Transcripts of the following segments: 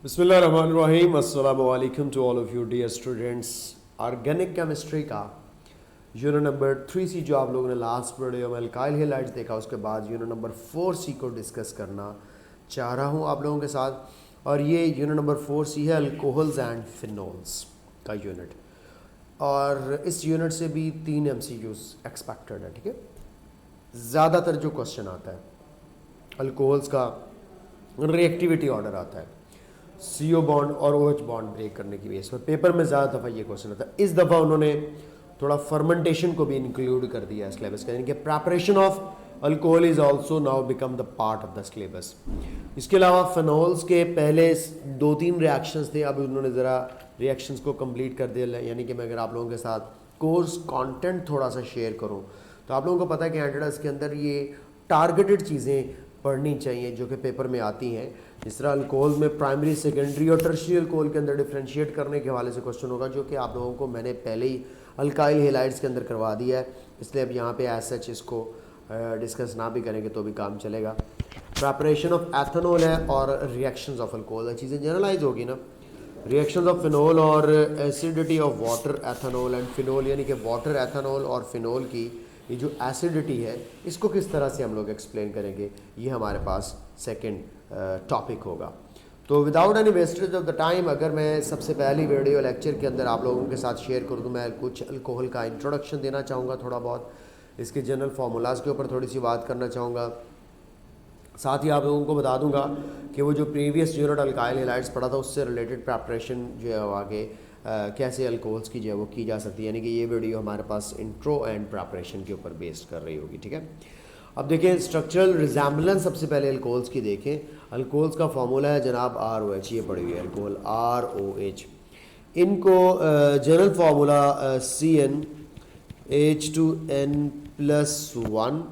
बिस्मिल्लाहिर्रहमानिर्रहीम अस्सलामु अलैकुम to all of you dear students. Organic chemistry का यूनिट नंबर 3C जो आप लोगों ने लास्ट वीडियो में अल्काइल हैलाइड्स देखा, उसके बाद यूनिट नंबर 4C को डिस्कस करना चाह रहा हूँ आप लोगों के साथ। और ये यूनिट नंबर 4C है अल्कोहल्स एंड फिनोल्स का यूनिट, और इस यूनिट से भी 3 MCQs एक्सपेक्टेड है। ठीक है, ज़्यादातर जो क्वेश्चन आता है अल्कोहल्स का रिएक्टिविटी ऑर्डर आता है, CO बॉन्ड और OH बॉन्ड ब्रेक करने की बेस पर पेपर में ज़्यादा दफ़ा ये क्वेश्चन आता है। इस दफ़ा उन्होंने थोड़ा फर्मेंटेशन को भी इंक्लूड कर दिया है सिलेबस का, यानी कि preparation of alcohol is also now become the part of the syllabus. इसके अलावा फिनोल्स के पहले 2-3 रिएक्शंस थे, अब उन्होंने ज़रा रिएक्शंस को कंप्लीट कर दिया। यानी कि मैं अगर आप लोगों के साथ कोर्स कंटेंट थोड़ा सा शेयर करूँ तो आप लोगों को पता है कि कैंडिडेट्स के अंदर ये टारगेटेड चीज़ें पढ़नी चाहिए जो कि पेपर में आती हैं। जिस तरह अल्कोहल में प्राइमरी, सेकेंडरी और टर्शियरी अल्कोहल के अंदर डिफ्रेंशिएट करने के हवाले से क्वेश्चन होगा, जो कि आप लोगों को मैंने पहले ही अल्काइल हैलाइड्स के अंदर करवा दिया है, इसलिए अब यहाँ पे एज सच इसको डिस्कस ना भी करेंगे तो भी काम चलेगा। प्रेपरेशन ऑफ एथेनॉल है और रिएक्शंस ऑफ अल्कोहल, चीज़ें जनरलाइज होगी ना। रिएक्शंस ऑफ फिनोल और acidity of water, ethanol and phenol, यानी कि वाटर, एथेनॉल और फिनोल की ये जो एसिडिटी है इसको किस तरह से हम लोग एक्सप्लेन करेंगे, ये हमारे पास सेकंड टॉपिक होगा। तो without any wastage of the time, अगर मैं सबसे पहली वीडियो लेक्चर के अंदर आप लोगों के साथ शेयर कर दूँ, मैं कुछ अल्कोहल का इंट्रोडक्शन देना चाहूँगा, थोड़ा बहुत इसके जनरल फार्मूलाज के ऊपर थोड़ी सी बात करना चाहूँगा। साथ ही आप लोगों को बता दूंगा कि वो जो प्रीवियस यूनिट अल्काइल हैलाइड्स पढ़ा था उससे रिलेटेड प्रेपरेशन जो है वो आगे कैसे अल्कोहल्स की जो है वो की जा सकती है, यानी कि ये वीडियो हमारे पास इंट्रो एंड प्रेपरेशन के ऊपर बेस्ड कर रही होगी। ठीक है, अब देखें स्ट्रक्चरल रिजेम्बलेंस, सबसे पहले अल्कोहल्स की देखें। अल्कोहल्स का फॉर्मूला है जनाब ROH, ये पड़ी हुई है अल्कोहल ROH। इनको जनरल फार्मूला CnH2n+1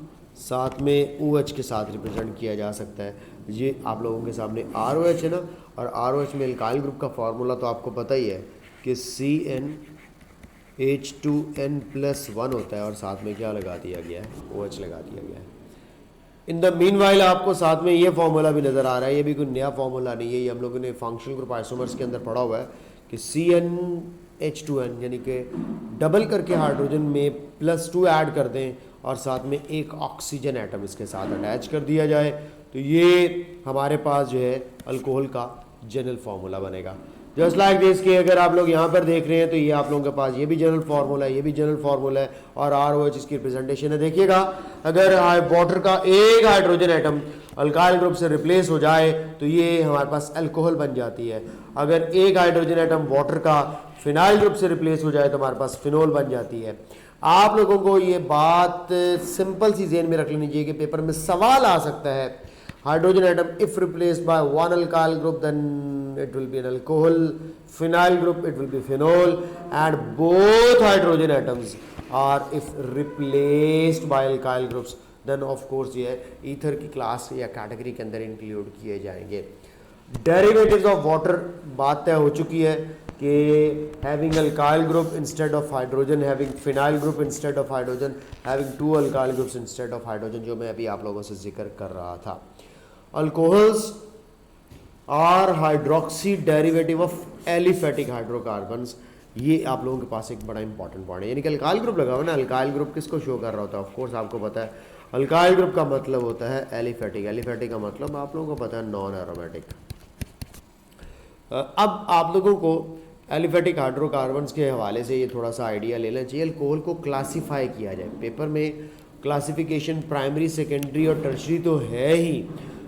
साथ में OH के साथ रिप्रेजेंट किया जा सकता है। ये आप लोगों के सामने ROH है ना, और ROH में अल्काइल ग्रुप का फार्मूला तो आपको पता ही है कि CnH2n+1 होता है, और साथ में क्या लगा दिया गया है, OH लगा दिया गया है। इन द मीनवाइल आपको साथ में ये फार्मूला भी नज़र आ रहा है, ये भी कोई नया फार्मूला नहीं है, ये हम लोगों ने फंक्शनल ग्रुप आइसोमर्स के अंदर पढ़ा हुआ है कि CnH2n यानी कि डबल करके हाइड्रोजन में +2 ऐड कर दें और साथ में एक ऑक्सीजन एटम इसके साथ अटैच कर दिया जाए, तो ये हमारे पास जो है अल्कोहल का जनरल फार्मूला बनेगा। जस्ट लाइक दिस कि अगर आप लोग यहाँ पर देख रहे हैं तो ये आप लोगों के पास ये भी जनरल फार्मूला है, ये भी जनरल फार्मूला है, और ROH इसकी रिप्रेजेंटेशन है। देखिएगा, अगर वाटर का एक हाइड्रोजन एटम अल्काइल ग्रुप से रिप्लेस हो जाए तो ये हमारे पास अल्कोहल बन जाती है। अगर एक हाइड्रोजन एटम वाटर का फिनाइल ग्रुप से रिप्लेस हो जाए तो हमारे पास फिनोल बन जाती है। आप लोगों को ये बात सिंपल सी ज़हन में रख लेनी चाहिए कि पेपर में सवाल आ सकता है, hydrogen atom if replaced by one alkyl group then it will be an alcohol, phenyl group it will be phenol, and both hydrogen atoms are if replaced by alkyl groups then of course ये ether की class या category के अंदर include किए जाएंगे। Derivatives of water बात तय हो चुकी है कि having alkyl group instead of hydrogen, having phenyl group instead of hydrogen, having 2 alkyl groups instead of hydrogen, जो मैं अभी आप लोगों से जिक्र कर रहा था। Alcohols are hydroxy derivative of aliphatic hydrocarbons, ये आप लोगों के पास एक बड़ा इंपॉर्टेंट पॉइंट है। यानी कि अल्काइल ग्रुप लगा हुआ ना, अल्काइल ग्रुप किसको शो कर रहा होता है, ऑफ कोर्स आपको पता है अल्काइल ग्रुप का मतलब होता है एलिफेटिक, एलिफेटिक का मतलब आप लोगों को पता है नॉन एरोमेटिक। अब आप लोगों को एलिफेटिक हाइड्रोकार्बन्स के हवाले से ये थोड़ा सा आइडिया लेना चाहिए। अल्कोहल को क्लासीफाई किया जाए, पेपर में क्लासिफिकेशन प्राइमरी, सेकेंडरी और टर्शरी तो है ही,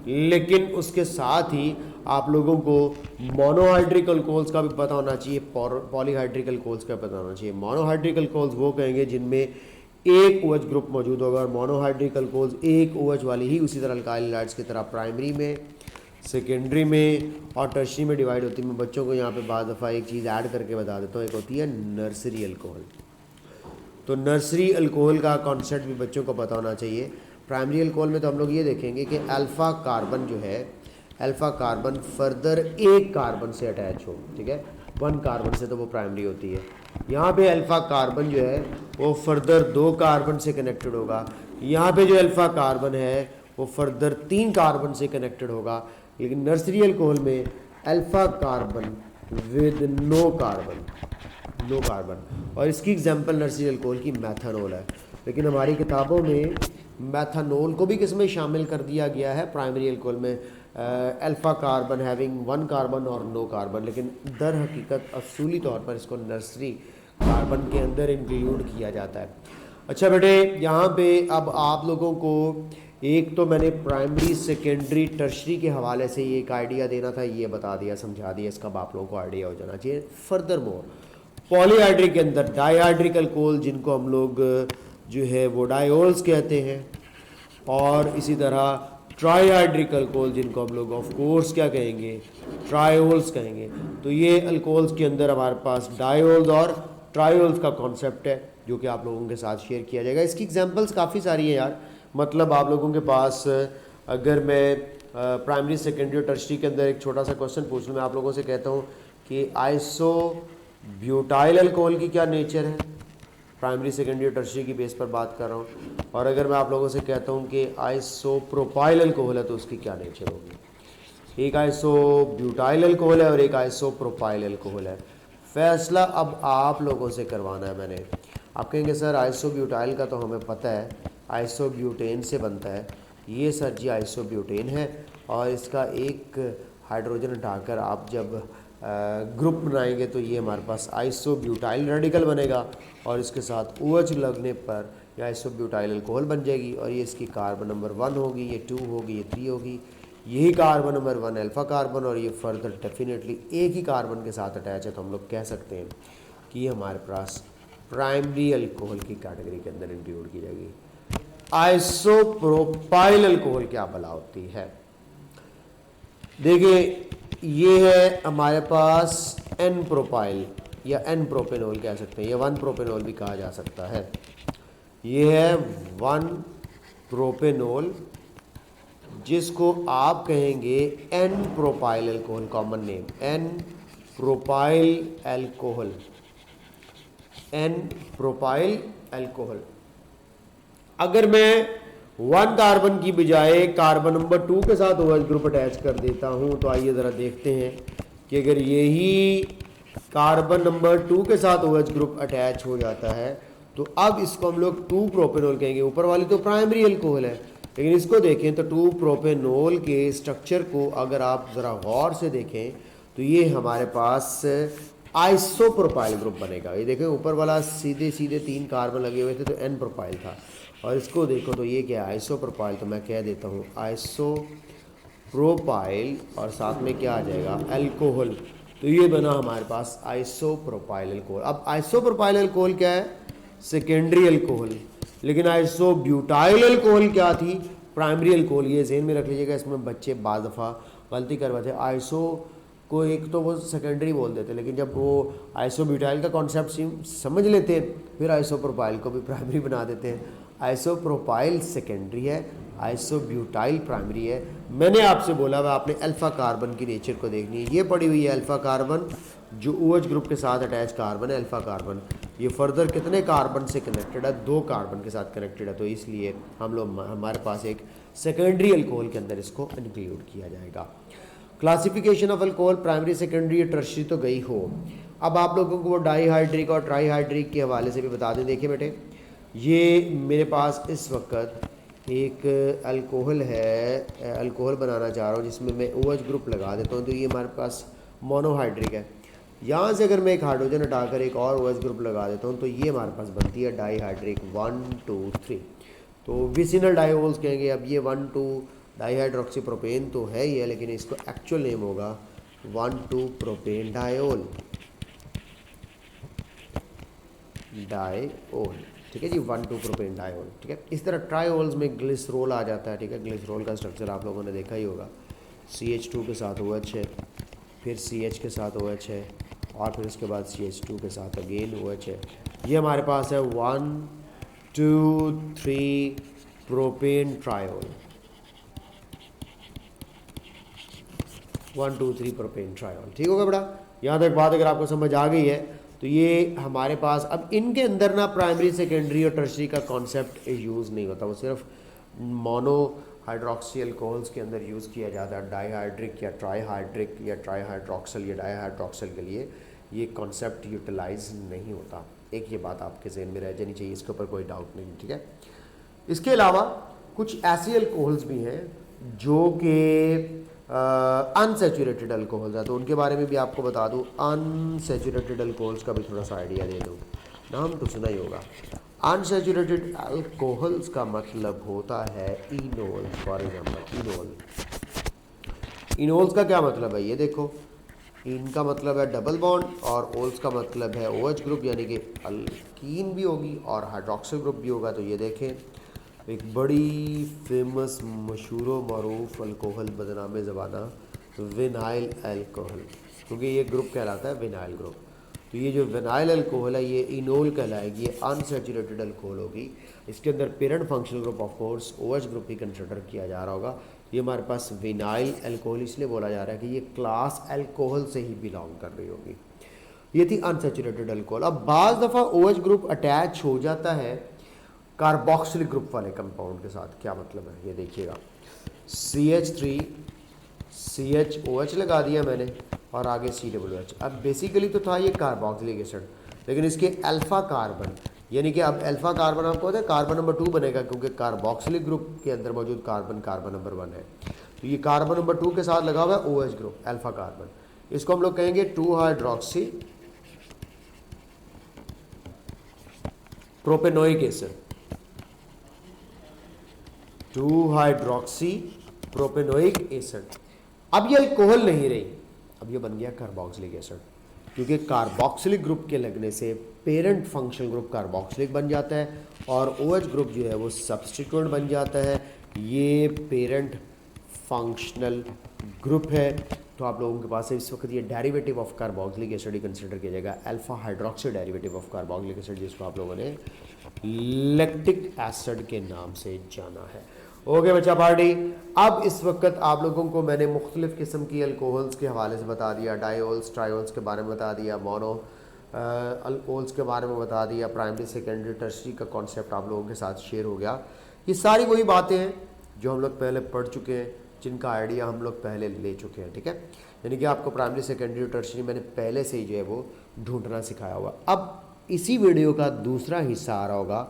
लेकिन उसके साथ ही आप लोगों को मोनोहाइड्रिक अल्कोहल्स का भी पता होना चाहिए, पॉलीहाइड्रिक अल्कोहल्स का पता होना चाहिए। मोनोहाइड्रिक अल्कोहल्स वो कहेंगे जिनमें एक OH ग्रुप मौजूद होगा, और मोनोहाइड्रिक अल्कोहल्स एक OH वाली ही उसी तरह अल्काइल हैलाइड्स की तरह प्राइमरी में, सेकेंडरी में और टर्शरी में डिवाइड होती है। मैं बच्चों को यहाँ पे बाद दफ़ा एक चीज़ ऐड करके बता देता हूँ, एक होती है नर्सरी अल्कोहल। तो नर्सरी अल्कोहल का कॉन्सेप्ट भी बच्चों को पता होना चाहिए। प्राइमरी अल्कोहल में तो हम लोग ये देखेंगे कि अल्फ़ा कार्बन जो है, अल्फ़ा कार्बन फर्दर एक कार्बन से अटैच हो, ठीक है, 1 कार्बन से, तो वो प्राइमरी होती है। यहाँ पे अल्फ़ा कार्बन जो है वो फर्दर 2 कार्बन से कनेक्टेड होगा। यहाँ पे जो अल्फ़ा कार्बन है वो फर्दर 3 कार्बन से कनेक्टेड होगा। लेकिन नर्सरी अल्कोहल में alpha carbon with no carbon, no carbon. और इसकी एग्जांपल नर्सरी अल्कोहल की मैथनॉल है, लेकिन हमारी किताबों में मैथनॉल को भी किसमें शामिल कर दिया गया है, प्राइमरी अल्कोहल में, अल्फा कार्बन हैविंग 1 कार्बन और नो कार्बन, लेकिन दर हकीकत असूली तौर पर इसको नर्सरी कार्बन के अंदर इंक्लूड किया जाता है। अच्छा बेटे, यहाँ पे अब आप लोगों को एक तो मैंने प्राइमरी सेकेंडरी टर्शरी के हवाले से ये एक आइडिया देना था, ये बता दिया, समझा दिया, इसका आप लोगों को आइडिया हो जाना चाहिए। फर्दर मोर पॉलीहाइड्रिक के अंदर डाइहाइड्रिक अल्कोहल, जिनको हम लोग जो है वो डायोल्स कहते हैं, और इसी तरह ट्राईहाइड्रिक अल्कोहल, जिनको हम लोग ऑफ कोर्स क्या कहेंगे, ट्रायोल्स कहेंगे। तो ये अल्कोहल्स के अंदर हमारे पास डायोल्स और ट्रायोल्स का कॉन्सेप्ट है, जो कि आप लोगों के साथ शेयर किया जाएगा। इसकी एग्जांपल्स काफ़ी सारी हैं यार, मतलब आप लोगों के पास अगर मैं प्राइमरी सेकेंडरी और टर्शरी के अंदर एक छोटा सा क्वेश्चन पूछ लूँ, मैं आप लोगों से कहता हूँ कि आइसो ब्यूटाइल अल्कोहल की क्या नेचर है, प्राइमरी सेकेंडरी और टर्शरी की बेस पर बात कर रहा हूँ। और अगर मैं आप लोगों से कहता हूँ कि आइसोप्रोपाइल अल्कोहल है, तो उसकी क्या नेचर होगी। एक आइसोब्यूटाइल अल्कोहल है और एक आइसोप्रोपाइल अल्कोहल है। फैसला अब आप लोगों से करवाना है मैंने। आप कहेंगे सर आइसोब्यूटाइल का तो हमें पता है, आइसोब्यूटेन से बनता है। ये सर जी आइसोब्यूटेन है, और इसका एक हाइड्रोजन हटाकर आप जब ग्रुप बनाएंगे तो ये हमारे पास आइसोब्यूटाइल रेडिकल बनेगा, और इसके साथ OH लगने पर यह आइसोब्यूटाइल अल्कोहल बन जाएगी, और ये इसकी कार्बन नंबर 1 होगी, ये 2 होगी, ये 3 होगी, यही कार्बन नंबर 1 अल्फा कार्बन, और ये फर्दर डेफिनेटली एक ही कार्बन के साथ अटैच है। तो हम लोग कह सकते हैं कि ये हमारे पास प्राइमरी अल्कोहल की कैटेगरी के अंदर इंक्लूड की जाएगी। आइसोप्रोपाइल अल्कोहल क्या भला होती है, देखिए ये है हमारे पास एन प्रोपाइल या एन प्रोपेनॉल कह सकते हैं, या 1 प्रोपेनॉल भी कहा जा सकता है। ये है 1 प्रोपेनॉल, जिसको आप कहेंगे n propyl alcohol, common name n propyl alcohol, n propyl alcohol. अगर मैं 1 कार्बन की बजाय कार्बन नंबर 2 के साथ OH ग्रुप अटैच कर देता हूं, तो आइए ज़रा देखते हैं कि अगर यही कार्बन नंबर 2 के साथ OH ग्रुप अटैच हो जाता है, तो अब इसको हम लोग 2 प्रोपेनॉल कहेंगे। ऊपर वाली तो प्राइमरी अल्कोहल है, लेकिन इसको देखें तो 2 प्रोपेनॉल के स्ट्रक्चर को अगर आप ज़रा गौर से देखें तो ये हमारे पास आइसोप्रोपाइल ग्रुप बनेगा। ये देखें ऊपर वाला सीधे सीधे 3 कार्बन लगे हुए थे, तो एन प्रोपाइल था, और इसको देखो तो ये क्या है, आइसोप्रोपाइल। तो मैं कह देता हूँ आइसोप्रोपाइल, और साथ में क्या आ जाएगा, अल्कोहल। तो ये बना हमारे पास आइसोप्रोपाइल अल्कोहल। अब आइसोप्रोपाइल अल्कोहल क्या है, सेकेंडरी अल्कोहल, लेकिन आइसोब्यूटाइल अल्कोहल क्या थी, प्राइमरी अल्कोहल। ये ज़हन में रख लीजिएगा, इसमें बच्चे बाज़ दफ़ा गलती करवाते हैं, आइसो को एक तो वो सेकेंडरी बोल देते, लेकिन जब वो आइसोब्यूटाइल का कॉन्सेप्ट समझ लेते हैं, फिर आइसोप्रोपाइल को भी प्राइमरी बना देते हैं। आइसोप्रोपाइल सेकेंडरी है, आइसोब्यूटाइल प्राइमरी है। मैंने आपसे बोला हुआ आपने अल्फा कार्बन की नेचर को देखनी है। ये पड़ी हुई है अल्फा कार्बन, जो OH ग्रुप के साथ अटैच कार्बन है अल्फा कार्बन। ये फर्दर कितने कार्बन से कनेक्टेड है, 2 कार्बन के साथ कनेक्टेड है, तो इसलिए हम लोग हमारे पास एक सेकेंडरी अल्कोहल के अंदर इसको इंक्लूड किया जाएगा। Classification of alcohol primary secondary tertiary तो गई हो। अब आप लोगों को वो डाईहाइड्रिक और ट्राईहाइड्रिक के हवाले से भी बता दें। देखिए बेटे, ये मेरे पास इस वक्त एक अल्कोहल है, अल्कोहल बनाना चाह रहा हूँ जिसमें मैं OH ग्रुप लगा देता हूँ, तो ये हमारे पास मोनोहाइड्रिक है। यहाँ से अगर मैं एक हाइड्रोजन हटाकर एक और OH ग्रुप लगा देता हूँ, तो ये हमारे पास बनती है डाईहाइड्रिक 1 2 3, तो विसिनल डायोल्स कहेंगे। अब ये 1 2 डाईहाइड्रोक्सी प्रोपेन तो है ही है, लेकिन इसको एक्चुअल नेम होगा 1 2 प्रोपेन डायोल, डायोल, ठीक है जी, 1 2 प्रोपेन डायोल, ठीक है। इस तरह ट्रायोल्स में ग्लिसरॉल आ जाता है, ठीक है। ग्लिसरॉल का स्ट्रक्चर आप लोगों ने देखा ही होगा, CH2 के साथ OH है, फिर CH के साथ OH है, और फिर उसके बाद CH2 के साथ अगेन OH है। ये हमारे पास है 1 2 3 प्रोपेन ट्रायोल, 1 2 3 प्रोपेन ट्रायोल, ठीक होगा बेटा। यहाँ तक बात अगर आपको समझ आ गई है, तो ये हमारे पास अब इनके अंदर ना प्राइमरी सेकेंडरी और टर्शरी का कॉन्सेप्ट यूज़ नहीं होता, वो सिर्फ मोनो हाइड्रोक्सी अल्कोहल्स के अंदर यूज़ किया जाता है डाईहाइड्रिक या ट्राईहाइड्रिक या ट्राईहाइड्रोक्सल या डाईहाइड्रोक्सल के लिए, ये कॉन्सेप्ट यूटिलाइज नहीं होता। एक ये बात आपके जहन में रह जानी चाहिए, इसके ऊपर कोई डाउट नहीं, ठीक है। इसके अलावा कुछ ऐसी अल्कोहल्स भी हैं जो कि अनसेचुरेटेड अल्कोहल्स है, तो उनके बारे में भी आपको बता दूं। अनसेचुरेटेड अल्कोहल्स का भी थोड़ा सा आइडिया दे दूं, नाम तो सुना ही होगा। अनसेचुरेटेड अल्कोहल्स का मतलब होता है इनोल। फॉर एग्जांपल इनोल, इनोल्स का क्या मतलब है ये देखो, इनका मतलब है डबल बॉन्ड और ओल्स का मतलब है OH ग्रुप, यानी कि अल्कीन भी होगी और हाइड्रोक्सिल ग्रुप भी होगा। तो ये देखें एक बड़ी फेमस मशहूर मरूफ अल्कोहल बदनाम ज़बाना विनाइल अल्कोहल, क्योंकि ये ग्रुप कहलाता है विनाइल ग्रुप। तो ये जो विनाइल अल्कोहल है ये इनोल कहलाएगी, ये अनसेचुरेटेड अल्कोहल होगी। इसके अंदर parent functional group of course OH group he consider किया जा रहा होगा। ये हमारे पास विनाइल अल्कोहल इसलिए बोला जा रहा है कि ये क्लास अल्कोहल से ही बिलोंग कर रही होगी। ये थी अनसेचुरेटेड अल्कोहल। अब बाज़ दफ़ा OH ग्रुप अटैच हो जाता है कार्बोक्सिलिक ग्रुप वाले कंपाउंड के साथ। क्या मतलब है ये देखिएगा, CH3 CHOH लगा दिया मैंने और आगे COOH। अब बेसिकली तो था ये कार्बोक्सिलिक एसिड, लेकिन इसके अल्फ़ा कार्बन, यानी कि अब अल्फ़ा कार्बन आपको पता है कार्बन नंबर 2 बनेगा, क्योंकि कार्बोक्सिलिक ग्रुप के अंदर मौजूद कार्बन कार्बन नंबर 1 है। तो ये कार्बन नंबर 2 के साथ लगा हुआ है OH ग्रुप अल्फ़ा कार्बन, इसको हम लोग कहेंगे 2 hydroxy propanoic acid, 2 hydroxy propanoic acid. अब ये अल्कोहल नहीं रही, अब ये बन गया कार्बोक्सिलिक एसिड, क्योंकि कार्बोक्सिलिक ग्रुप के लगने से पेरेंट फंक्शनल ग्रुप कार्बोक्सिलिक बन जाता है और OH ग्रुप जो है वो सब्स्टिट्यूएंट बन जाता है। ये पेरेंट फंक्शनल ग्रुप है। तो आप लोगों के पास इस वक्त ये derivative of carboxylic acid he consider किया जाएगा, alpha hydroxy derivative of carboxylic acid, जिसको आप लोगों ने लैक्टिक एसिड के नाम से जाना है। ओके बच्चा पार्टी, अब इस वक्त आप लोगों को मैंने मुख्तलिफ़ किस्म की अल्कोहल्स के हवाले से बता दिया, डायोल्स ट्रायोल्स के बारे में बता दिया, मोनो अल्कोहल्स के बारे में बता दिया, प्राइमरी सेकेंडरी टर्शरी का कॉन्सेप्ट आप लोगों के साथ शेयर हो गया। ये सारी वही बातें हैं जो हम लोग पहले पढ़ चुके हैं, जिनका आइडिया हम लोग पहले ले चुके हैं, ठीक है। यानी कि आपको प्राइमरी सेकेंडरी टर्शरी मैंने पहले से ही जो है वो ढूंढना सिखाया हुआ। अब इसी वीडियो का दूसरा हिस्सा आ रहा होगा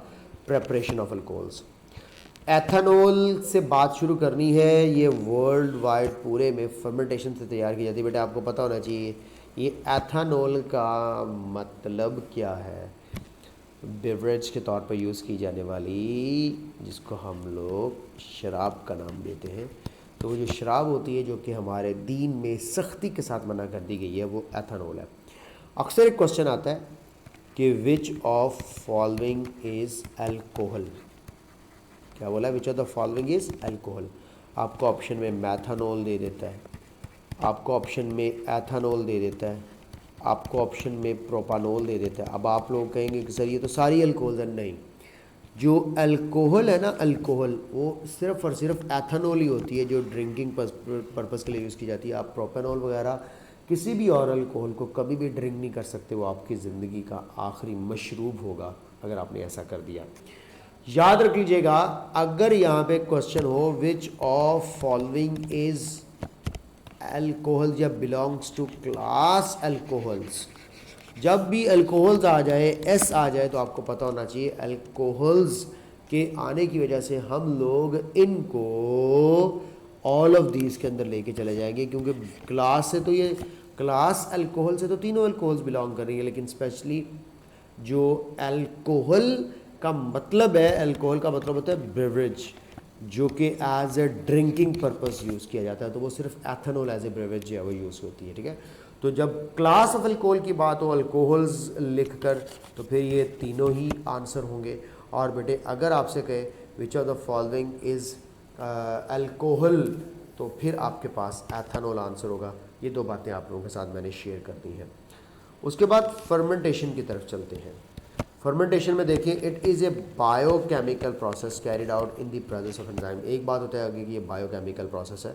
प्रेपरेशन ऑफ अल्कोहल्स। एथेनॉल से बात शुरू करनी है। ये वर्ल्ड वाइड पूरे में फर्मेंटेशन से तैयार की जाती है। बेटा आपको पता होना चाहिए ये एथेनॉल का मतलब क्या है। बेवरेज के तौर पर यूज़ की जाने वाली, जिसको हम लोग शराब का नाम देते हैं। तो वो जो शराब होती है जो कि हमारे दीन में सख्ती के साथ मना कर दी गई है, वो एथेनॉल है। अक्सर एक क्वेश्चन आता है कि which of following is alcohol. क्या बोला, which of the following is alcohol. आपको ऑप्शन में मैथानॉल दे देता है, आपको ऑप्शन में एथानॉल दे देता है, आपको ऑप्शन में प्रोपानॉल दे देता है। अब आप लोग कहेंगे कि सर ये तो सारी अल्कोहल है। नहीं, जो अल्कोहल है ना, अल्कोहल वो सिर्फ़ और सिर्फ एथानॉल ही होती है जो ड्रिंकिंग पर्पज़ के लिए यूज़ की जाती है। आप प्रोपेनॉल वगैरह किसी भी और अल्कोहल को कभी भी ड्रिंक नहीं कर सकते। वो आपकी ज़िंदगी का आखिरी मशरूब होगा अगर आपने ऐसा कर दिया। याद रख लीजिएगा, अगर यहाँ पे क्वेश्चन हो which of following is alcohol या बिलोंग्स टू क्लास अल्कोहल्स, जब भी अल्कोहल्स आ जाए, एस आ जाए, तो आपको पता होना चाहिए अल्कोहल्स के आने की वजह से हम लोग इनको ऑल ऑफ दीज के अंदर लेके चले जाएंगे, क्योंकि क्लास से तो ये क्लास अल्कोहल से तो तीनों अल्कोहल्स बिलोंग कर रही है, लेकिन स्पेशली जो अल्कोहल का मतलब है, अल्कोहल का मतलब होता है बेवरेज, जो कि as a drinking purpose use किया जाता है, तो वो सिर्फ एथेनॉल एज ए बेवरेज जो है वो यूज़ होती है, ठीक है। तो जब क्लास ऑफ अल्कोहल की बात हो, अल्कोहल्स लिख कर, तो फिर ये तीनों ही आंसर होंगे। और बेटे अगर आपसे कहे which of the following is alcohol, तो फिर आपके पास एथेनॉल आंसर होगा। ये दो बातें आप लोगों के साथ मैंने शेयर कर दी हैं। उसके बाद फर्मेंटेशन की तरफ चलते हैं। फर्मेंटेशन में देखिए, it is a biochemical process carried out in the presence of enzyme. एक बात होता है आगे कि ये बायोकेमिकल प्रोसेस है,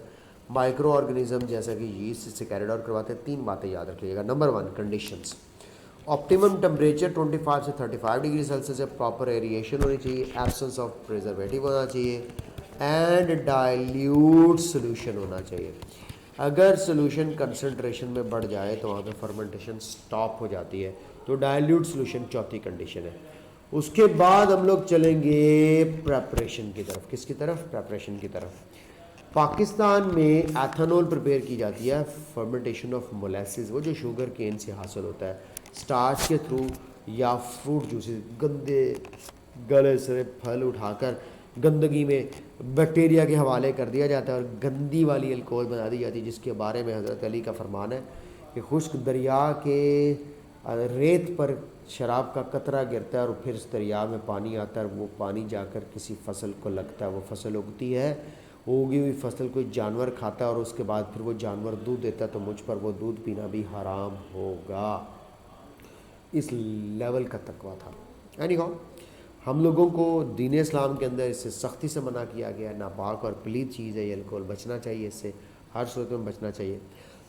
माइक्रो ऑर्गेनिज्म जैसा कि यीस्ट से कैरिड आउट करवाते हैं। तीन बातें याद रखिएगा। Number 1, conditions. ऑप्टिमम टेम्परेचर 25 से 35 डिग्री सेल्सियस है, प्रॉपर एरिएशन होनी चाहिए, एब्सेंस ऑफ प्रिजर्वेटिव होना चाहिए, एंड डाइल्यूट सोल्यूशन होना चाहिए। अगर सोल्यूशन कंसंट्रेशन में बढ़ जाए तो वहाँ पे फर्मेंटेशन स्टॉप हो जाती है, तो डाइल्यूट सोल्यूशन चौथी कंडीशन है। उसके बाद हम लोग चलेंगे प्रेपरेशन की तरफ। किसकी तरफ? प्रेपरेशन की तरफ। पाकिस्तान में एथेनॉल प्रिपेयर की जाती है फर्मेंटेशन ऑफ मोलेसिस, वो जो शुगर केन से हासिल होता है स्टार्च के थ्रू या फ्रूट जूसेस, गंदे गले से फल उठाकर गंदगी में बैक्टीरिया के हवाले कर दिया जाता है और गंदी वाली अल्कोहल बना दी जाती है, जिसके बारे में हज़रत अली का फरमान है कि खुश्क दरिया के रेत पर शराब का कतरा गिरता है और फिर उस दरिया में पानी आता है, वो पानी जाकर किसी फसल को लगता है, वो फसल उगती है, उगी हुई फसल कोई जानवर खाता है और उसके बाद फिर वो जानवर दूध देता है, तो मुझ पर वो दूध पीना भी हराम होगा। इस लेवल का तकवा था। एनीहाउ, हम लोगों को दीन इस्लाम के अंदर इससे सख्ती से मना किया गया है, नापाक और पलीद चीज़ है ये अल्कोहल, बचना चाहिए, इससे हर सूरत में बचना चाहिए।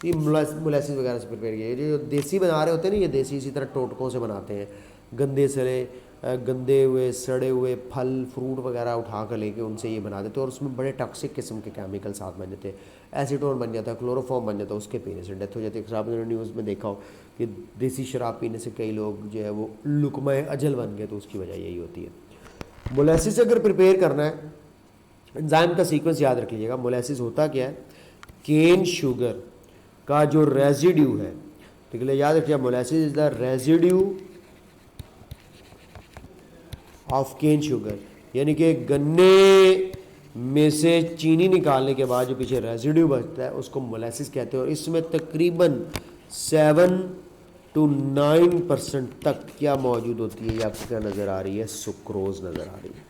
ये मोलेसिस वगैरह से प्रिपेयर किया, जो देसी बना रहे होते हैं ना, ये देसी इसी तरह टोटकों से बनाते हैं, गंदे हुए सड़े हुए फल फ्रूट वगैरह उठा कर लेके उनसे ये बना देते हैं और उसमें बड़े टॉक्सिक किस्म के केमिकल साथ बन जाते हैं, एसीटोन बन जाता है, क्लोरोफॉर्म बन जाता है, उसके पीने से डेथ हो जाती है। आपने न्यूज़ में देखा हो कि देसी शराब पीने से कई लोग जो है वो लुकमा अजल बन गए, तो उसकी वजह यही होती है। मोलेसिस अगर प्रिपेयर करना है, एंजाइम का सीक्वेंस याद रख लीजिएगा। मोलेसिस होता क्या है? केन शुगर का जो रेजिड्यू है, ठीक है, याद रखिए, molasses is the residue of cane sugar, यानी कि गन्ने में से चीनी निकालने के बाद जो पीछे रेजिड्यू बचता है उसको मोलेसिस कहते हैं। और इसमें तकरीबन 7 to 9% तक क्या मौजूद होती है, ये आपको क्या नज़र आ रही है? सुक्रोज नज़र आ रही है।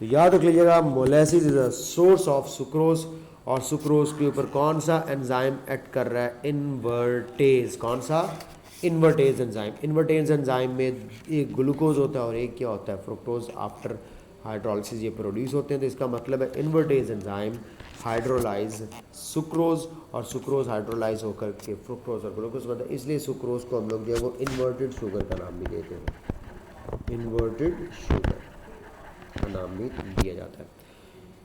तो याद रख लीजिएगा, molasses is a source of sucrose, और सुक्रोज के ऊपर कौन सा एंजाइम एक्ट कर रहा है? इन्वर्टेज। कौन सा? Invertase enzyme. इन्वर्टेज एंजाइम में एक ग्लूकोज होता है और एक क्या होता है? फ्रुक्टोज। आफ्टर हाइड्रोलिसिस ये प्रोड्यूस होते हैं, तो इसका मतलब है इन्वर्टेज एंजाइम हाइड्रोलाइज सुक्रोज, और सुक्रोज हाइड्रोलाइज होकर के फ्रुक्टोज और ग्लूकोज बनता है। इसलिए सुक्रोज को हम लोग जो है वो इन्वर्टेड शुगर का नाम भी देते हैं, इन्वर्टेड शुगर का नाम भी दिया जाता है।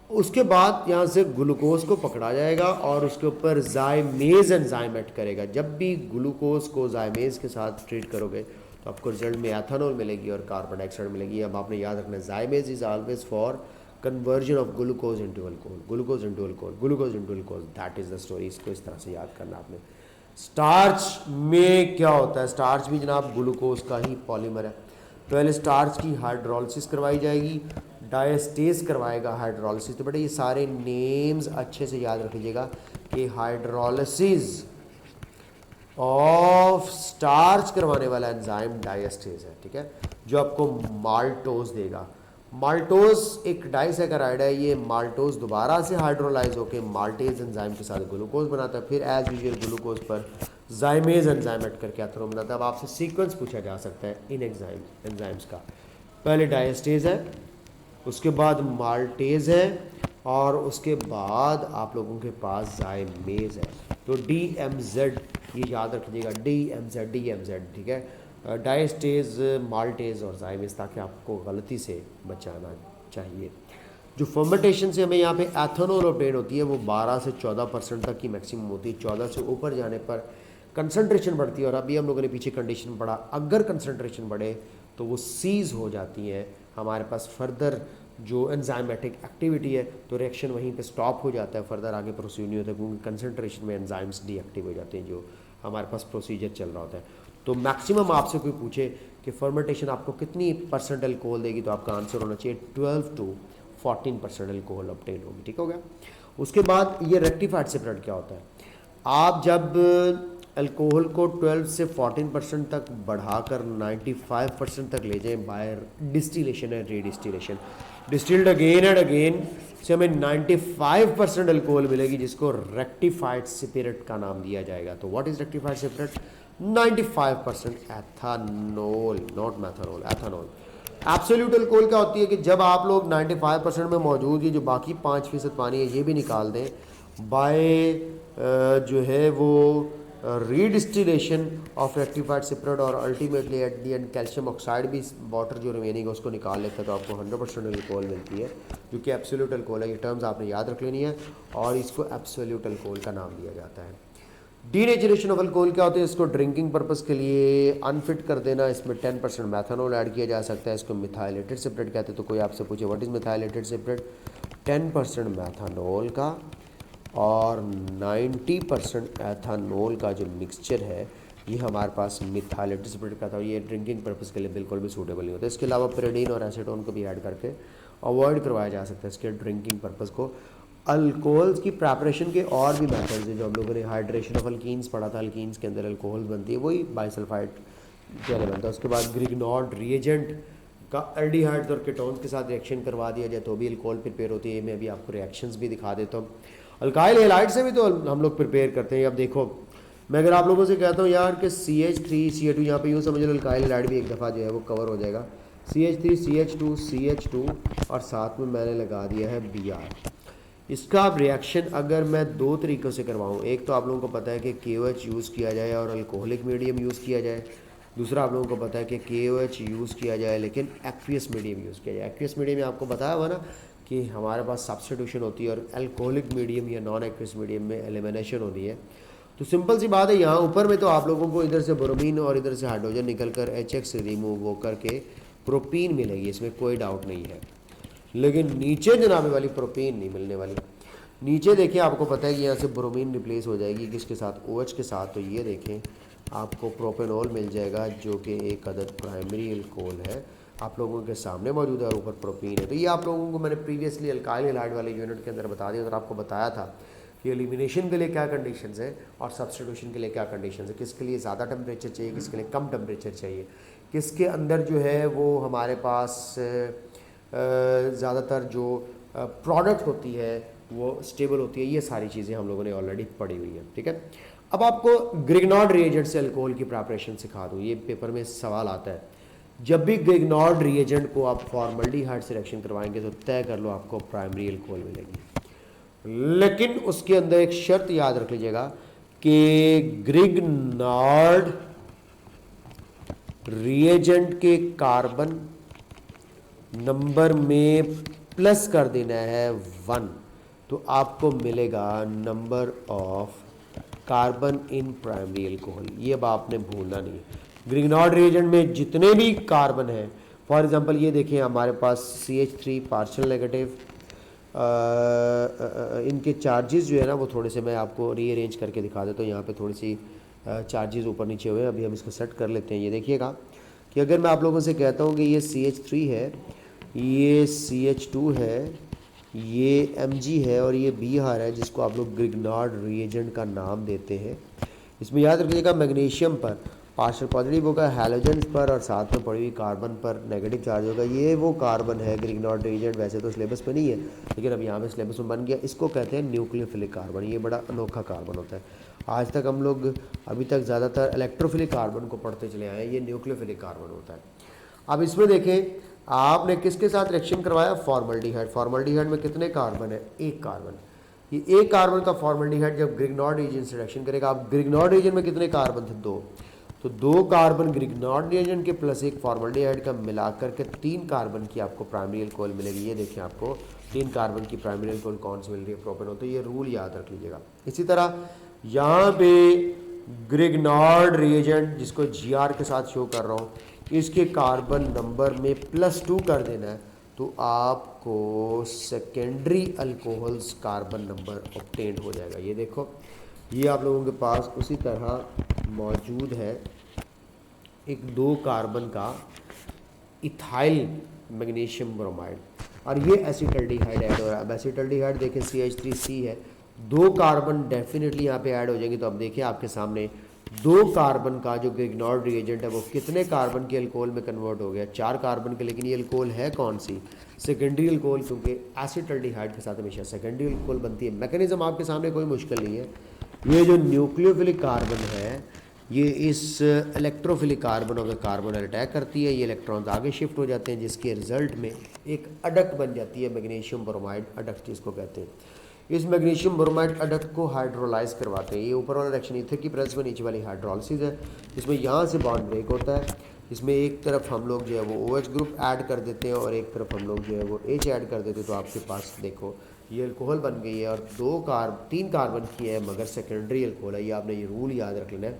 उसके बाद यहाँ से ग्लूकोज को पकड़ा जाएगा और उसके ऊपर जाइमेज एंजाइम ऐड करेगा। जब भी ग्लूकोज को जाइमेज के साथ ट्रीट करोगे तो आपको रिजल्ट में एथेनॉल मिलेगी और कार्बन डाइऑक्साइड मिलेगी। अब आपने याद रखना है, जाइमेज is always for conversion of glucose into alcohol, glucose into alcohol, glucose into alcohol, that is the story. इसको इस तरह से याद करना आपने। स्टार्च में क्या होता है? स्टार्च भी जनाब ग्लूकोज का ही पॉलीमर है। पहले स्टार्च की हाइड्रोलिसिस करवाई जाएगी, डायस्टेज करवाएगा हाइड्रोलिसिस। तो बेटा ये सारे नेम्स अच्छे से याद रख लीजिएगा कि हाइड्रोलिसिस ऑफ स्टार्च करवाने वाला एंजाइम डायस्टेज है, ठीक है, जो आपको माल्टोज देगा। माल्टोज एक डाइसैकेराइड है, ये माल्टोज दोबारा से हाइड्रोलाइज होकर माल्टेज एंजाइम के साथ ग्लूकोज बनाता है, फिर एज यूजुअल ग्लूकोज पर जाइमेज एंजाइम ऐड करके एथेनॉल बनाता है। अब आपसे सीक्वेंस पूछा जा सकता है इन एंजाइम्स का। पहले डायस्टेज है, उसके बाद माल्टेज है, और उसके बाद आप लोगों के पास जाइमेज है। तो DMZ ये याद रख लीजिएगा, DMZ, ठीक है, डायस्टेज, माल्टेज और जाइमेज, ताकि आपको गलती से बचाना चाहिए। जो फर्मेंटेशन से हमें यहाँ पे एथेनॉल ऑब्टेन होती है वो 12 से 14% तक की मैक्सिमम होती है। 14 से ऊपर जाने पर कंसंट्रेशन बढ़ती है, और अभी हम लोगों ने पीछे कंडीशन पढ़ा, अगर कंसंट्रेशन बढ़े तो वो सीज हो जाती है। हमारे पास फर्दर जो एंजाइमेटिक एक्टिविटी है तो रिएक्शन वहीं पे स्टॉप हो जाता है, फर्दर आगे प्रोसीड नहीं होता, क्योंकि कंसंट्रेशन में एंजाइम्स डीएक्टिव हो जाते हैं जो हमारे पास प्रोसीजर चल रहा होता है। तो मैक्सिमम आपसे कोई पूछे कि फर्मेंटेशन आपको कितनी % अल्कोहल देगी, तो आपका आंसर होना चाहिए 12 to 14% अल्कोहल ऑब्टेन होगी, ठीक हो गया। उसके बाद ये रेक्टिफाइड सेपरेट क्या होता है? आप जब अल्कोहल को 12 से 14% तक बढ़ाकर 95% तक ले जाएं by distillation and redistillation, distilled again and again से हमें 95% अल्कोहल मिलेगी, जिसको रेक्टिफाइड स्पिरिट का नाम दिया जाएगा। तो what is rectified spirit? 95% ethanol, not methanol, ethanol. Absolute alcohol क्या होती है कि जब आप लोग 95% में मौजूद, ये जो बाकी 5% पानी है ये भी निकाल दें, बाय जो है वो रीडिस्टिलेशन ऑफ रेक्टिफाइड सिपरेट और ultimately at the and calcium oxide भी वाटर जो रिमेनिंग है उसको निकाल लेता है, तो आपको 100% अल्कोहल मिलती है जो कि एब्सोल्यूट अल्कोहल है। ये टर्म्स आपने याद रख लेनी है और इसको एब्सोल्यूट अल्कोहल का नाम दिया जाता है। डीनेचुरेशन ऑफ अल्कोहल क्या होता है? इसको ड्रिंकिंग पर्पस के लिए अनफिट कर देना, इसमें 10% मैथनॉल ऐड किया जा सकता है, इसको मिथाइलेटेड सिपरेट कहते हैं। तो कोई आपसे पूछे what is methylated separate, 10% methanol का और 90% एथानॉल का जो मिक्सचर है ये हमारे पास मिथाइलेटेड सिपरेट का था। ये ड्रिंकिंग पर्पस के लिए बिल्कुल भी सूटेबल नहीं होता। इसके अलावा पेरिडीन और एसीटोन को भी ऐड करके अवॉइड करवाया जा सकता है इसके ड्रिंकिंग पर्पस को। अल्कोहल्स की प्रेपरेशन के और भी मेथड्स हैं जो हम लोगों ने हाइड्रेशन ऑफ अल्कीन्स पढ़ा था, अल्कीन्स के अंदर अल्कोहल बनती है, वही बाइसल्फाइड पहले बनता है। उसके बाद ग्रिग्नॉर्ड रिएजेंट का एल्डिहाइड्स और कीटोन्स के साथ रिएक्शन करवा दिया जाए तो भी अल्कोहल प्रिपेयर होती है। मैं अभी आपको रिएक्शंस भी दिखा देता हूँ। अल्काइल हैलाइड से भी तो हम लोग प्रिपेयर करते हैं। अब देखो मैं अगर आप लोगों से कहता हूँ यार कि CH3CH2, यहाँ पे यूँ समझ लो अल्काइल हैलाइड भी एक दफ़ा जो है वो कवर हो जाएगा। CH3CH2 CH2 और साथ में मैंने लगा दिया है Br। इसका रिएक्शन अगर मैं दो तरीक़ों से करवाऊँ, एक तो आप लोगों को पता है कि KOH यूज़ किया जाए और अल्कोहलिक मीडियम यूज़ किया जाए, दूसरा आप लोगों को पता है कि KOH यूज़ किया जाए लेकिन एक्वियस मीडियम यूज़ किया जाए। एक्वियस मीडियम में आपको बताया हुआ ना कि हमारे पास सब्स्टिट्यूशन होती है और अल्कोहलिक मीडियम या नॉन एक्वियस मीडियम में एलिमिनेशन होती है। तो सिंपल सी बात है, यहाँ ऊपर में तो आप लोगों को इधर से ब्रोमीन और इधर से हाइड्रोजन निकल कर HX रिमूव होकर के प्रोपीन मिलेगी, इसमें कोई डाउट नहीं है। लेकिन नीचे जनाबे वाली प्रोपीन नहीं मिलने वाली। नीचे देखिए आपको पता है कि यहाँ से ब्रोमीन रिप्लेस हो जाएगी किसके साथ, OH के साथ। तो ये देखें आपको प्रोपेनॉल मिल जाएगा जो कि एक अदद प्राइमरी अल्कोहल है, आप लोगों के सामने मौजूद है और ऊपर प्रोपीन है। तो ये आप लोगों को मैंने प्रीवियसली अल्काइल हैलाइड वाले यूनिट के अंदर बता दिया और आपको बताया था कि एलिमिनेशन के लिए क्या कंडीशंस है और सब्स्टिट्यूशन के लिए क्या कंडीशंस है, किसके लिए ज़्यादा टेम्परेचर चाहिए, किसके लिए कम टेम्परेचर चाहिए, किसके अंदर जो है वो हमारे पास ज़्यादातर जो प्रोडक्ट होती है वो स्टेबल होती है। ये सारी चीज़ें हम लोगों ने ऑलरेडी पढ़ी हुई है, ठीक है। अब आपको ग्रिग्नॉर्ड रिएजेंट से अल्कोहल की प्रिपरेशन सिखा दूँ, ये पेपर में सवाल आता है। जब भी ग्रिग्नॉर्ड रिएजेंट को आप फॉर्मल्डिहाइड से रिएक्शन करवाएंगे तो तय कर लो आपको प्राइमरी अल्कोहल मिलेगी। लेकिन उसके अंदर एक शर्त याद रख लीजिएगा कि ग्रिग्नॉर्ड रिएजेंट के कार्बन नंबर में प्लस कर देना है 1, तो आपको मिलेगा number of carbon in primary alcohol. ये अब आपने भूलना नहीं है। ग्रिग्नॉर्ड रिएजेंट में जितने भी कार्बन हैं, फॉर एग्जांपल ये देखिए हमारे पास CH3 पार्शियल नेगेटिव, इनके चार्जेस जो है ना वो थोड़े से मैं आपको रीअरेंज करके दिखा देता हूँ। यहाँ पे थोड़ी सी चार्जेस ऊपर नीचे हुए हैं, अभी हम इसको सेट कर लेते हैं। ये देखिएगा कि अगर मैं आप लोगों से कहता हूँ कि ये CH3 है, ये CH2 है, ये Mg है और ये Br है, जिसको आप लोग ग्रिग्नॉर्ड रिएजेंट का नाम देते हैं। इसमें याद रखिएगा मैग्नीशियम पर पार्शियल पॉजिटिव होगा, हैलोजेंस पर और साथ में पड़ी हुई कार्बन पर नेगेटिव चार्ज होगा। ये वो कार्बन है ग्रिग्नॉर्ड रिएजेंट, वैसे तो सिलेबस में नहीं है लेकिन अब यहाँ पे सिलेबस में बन गया। इसको कहते हैं न्यूक्लियोफिलिक कार्बन। ये बड़ा अनोखा कार्बन होता है। आज तक हम लोग अभी तक ज़्यादातर इलेक्ट्रोफिलिक कार्बन को पढ़ते चले आए हैं, ये न्यूक्लियोफिलिक कार्बन होता है। अब इसमें देखें आपने किसके साथ रिएक्शन करवाया, फॉर्मल्डिहाइड। फॉर्मल्डिहाइड में कितने कार्बन है, एक कार्बन। ये एक कार्बन का फॉर्मल्डिहाइड जब ग्रिग्नॉर्ड रिएजेंट से रिएक्शन करेगा, आप ग्रिग्नॉर्ड रिएजेंट में कितने कार्बन थे, 2, तो 2 कार्बन ग्रिग्नॉर्ड रिएजेंट के प्लस एक फॉर्मल्डिहाइड का मिलाकर के 3 कार्बन की आपको प्राइमरी अल्कोहल मिलेगी। ये देखिए आपको 3 कार्बन की प्राइमरी अल्कोहल कौन सी मिल रही है, प्रोपेनॉल। तो ये रूल याद रख लीजिएगा। इसी तरह यहाँ पे ग्रिग्नॉर्ड रिएजेंट जिसको Gr के साथ शो कर रहा हूँ, इसके कार्बन नंबर में +2 कर देना है तो आपको secondary alcohols carbon number obtain हो जाएगा। ये देखो ये आप लोगों के पास उसी तरह मौजूद है एक 2 कार्बन का इथाइल मैग्नीशियम ब्रोमाइड और ये एसिटल्डिहाइड ऐड हो रहा है। अब एसिटल्डिहाइड देखें CH3C है, 2 कार्बन डेफिनेटली यहाँ पे ऐड हो जाएंगे। तो अब देखिए आपके सामने 2 कार्बन का जो ग्रिग्नॉर्ड रिएजेंट है वो कितने कार्बन के अल्कोहल में कन्वर्ट हो गया, 4 कार्बन के। लेकिन ये अल्कोहल है कौन सी, सेकेंडरी अल्कोहल, क्योंकि एसिटल्डिहाइड के साथ हमेशा सेकेंडरी अल्कोहल बनती है। मैकेनिज्म आपके सामने कोई मुश्किल नहीं है। ये जो न्यूक्लियोफिलिक कार्बन है ये इस electrophilic carbon of the carbon attack करती है, ये इलेक्ट्रॉन्स आगे शिफ्ट हो जाते हैं जिसके रिजल्ट में एक अडक्ट बन जाती है, मैग्नीशियम ब्रोमाइड अडक्ट जिसको कहते हैं। इस मैग्नीशियम ब्रोमाइड एडक्ट को हाइड्रोलाइज करवाते हैं। ये ऊपर वाला रिएक्शन ईथर की प्रेजेंस में नीचे वाली हाइड्रोलिसिस है। इसमें यहाँ से बॉन्ड ब्रेक होता है। इसमें एक तरफ हम लोग जो है वो OH ग्रुप ऐड कर देते हैं और एक तरफ हम लोग जो है वो H ऐड कर देते हैं। तो आपके पास देखो ये अल्कोहल बन गई है और 3 कार्बन की है मगर सेकेंडरी अल्कोहल है। ये आपने ये रूल याद रख लेना है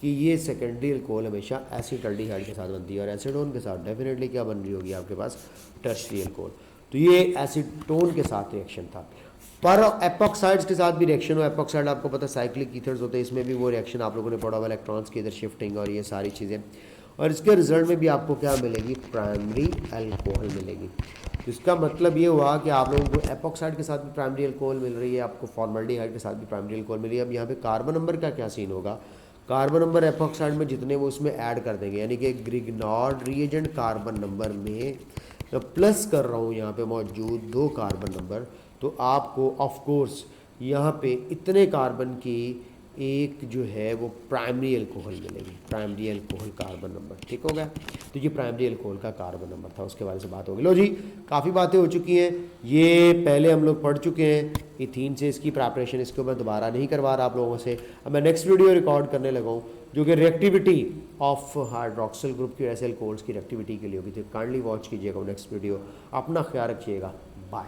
कि ये सेकेंडरी अल्कोहल हमेशा एसिटाल्डिहाइड के साथ बनती है और एसीटोन के साथ डेफिनेटली क्या बन रही होगी आपके पास टर्शियरी अल्कोहल। तो ये एसीटोन के साथ रिएक्शन था। पर एपॉक्साइड्स के साथ भी रिएक्शन हो। एपॉक्साइड आपको पता है साइक्लिक ईथर्स होते हैं, इसमें भी वो रिएक्शन आप लोगों ने पढ़ा हुआ इलेक्ट्रॉन्स की इधर शिफ्टिंग और ये सारी चीज़ें। और इसके रिजल्ट में भी आपको क्या मिलेगी, प्राइमरी अल्कोहल मिलेगी। तो इसका मतलब ये हुआ कि आप लोगों को एपॉक्साइड के साथ भी प्राइमरी अल्कोहल मिल रही है, आपको फॉर्मल्डिहाइड के साथ भी प्राइमरी अल्कोहल मिल रही है। अब यहाँ पे कार्बन नंबर का क्या सीन होगा, कार्बन नंबर एपॉक्साइड में जितने वो उसमें ऐड कर देंगे, यानी कि ग्रिग्नॉर्ड रिएजेंट कार्बन नंबर में मैं प्लस कर रहा हूँ यहाँ पे मौजूद 2 कार्बन नंबर, तो आपको ऑफ कोर्स यहाँ पे इतने कार्बन की एक जो है वो प्राइमरी अल्कोहल मिलेगी, प्राइमरी अल्कोहल कार्बन नंबर। ठीक हो गया, तो ये प्राइमरी अल्कोहल का कार्बन नंबर था, उसके बारे से बात होगी। लो जी, काफ़ी बातें हो चुकी हैं, ये पहले हम लोग पढ़ चुके हैं इथीन से इसकी प्रिपरेशन, इसको मैं दोबारा नहीं करवा रहा आप लोगों से। अब मैं नेक्स्ट वीडियो रिकॉर्ड करने लगा हूँ जो कि रिएक्टिविटी ऑफ हाइड्रोक्सिल ग्रुप की ऐसे अल्कोहल्स की रिएक्टिविटी के लिए होगी। तो काइंडली वॉच कीजिएगा नेक्स्ट वीडियो। अपना ख्याल रखिएगा, बाय।